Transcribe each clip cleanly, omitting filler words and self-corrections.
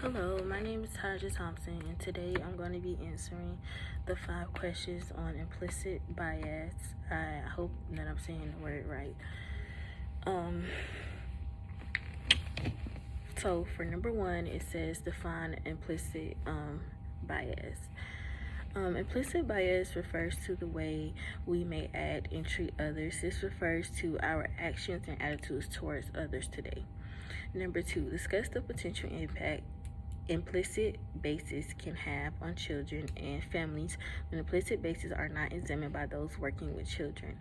Hello, my name is Taja Thompson, and today I'm going to be answering the 5 questions on implicit bias. I hope that I'm saying the word right. So for number 1, it says define implicit bias. Implicit bias refers to the way we may act and treat others. This refers to our actions and attitudes towards others today. Number 2, discuss the potential impact implicit biases can have on children and families when implicit biases are not examined by those working with children.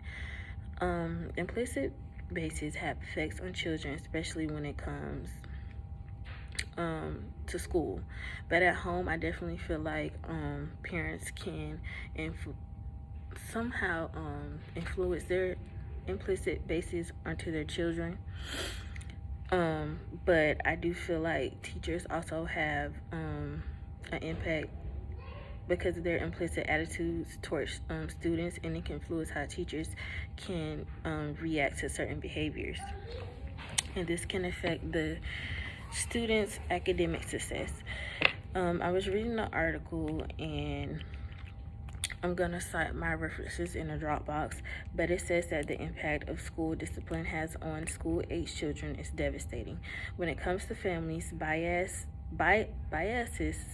Implicit biases have effects on children, especially when it comes to school. But at home, I definitely feel like parents can somehow influence their implicit biases onto their children. But I do feel like teachers also have an impact because of their implicit attitudes towards students, and it can influence how teachers can react to certain behaviors. And this can affect the students' academic success. I was reading the article, and I'm going to cite my references in a Dropbox, but it says that the impact of school discipline has on school-age children is devastating. When it comes to families, biases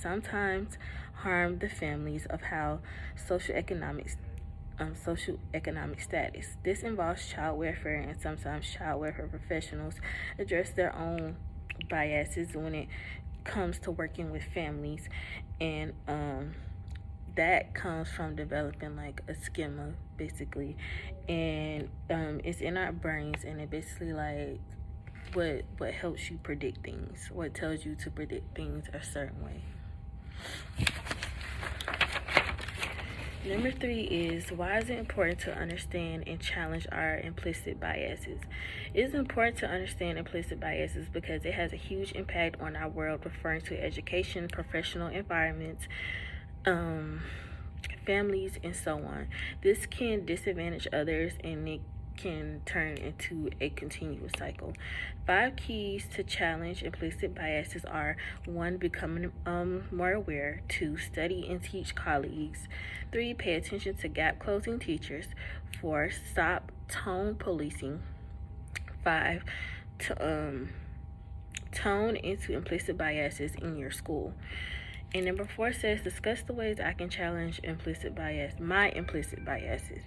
sometimes harm the families of how socioeconomic status. This involves child welfare, and sometimes child welfare professionals address their own biases when it comes to working with families, and that comes from developing like a schema, basically, and it's in our brains, and it basically like what helps you predict things, what tells you to predict things a certain way. Number 3 is, why is it important to understand and challenge our implicit biases? It is important to understand implicit biases because it has a huge impact on our world, referring to education, professional environments, families, and so on. This can disadvantage others, and it can turn into a continuous cycle. 5 keys to challenge implicit biases are: 1, becoming more aware; 2, study and teach colleagues; 3, pay attention to gap closing teachers; 4, stop tone policing; 5, tone into implicit biases in your school. And number 4 says, discuss the ways I can challenge my implicit biases.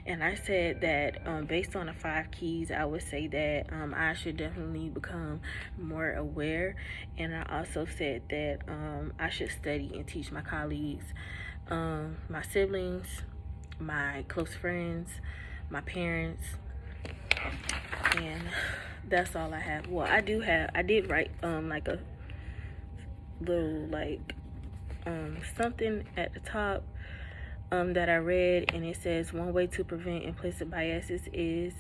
And I said that based on the 5 keys, I would say that I should definitely become more aware. And I also said that I should study and teach my colleagues, my siblings, my close friends, my parents. And that's all I have. Well, I did write like a little like something at the top that I read, and it says, one way to prevent implicit biases is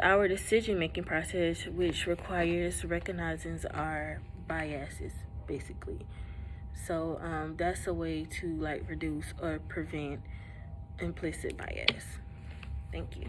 our decision-making process, which requires recognizing our biases, basically. So that's a way to like reduce or prevent implicit bias. Thank you.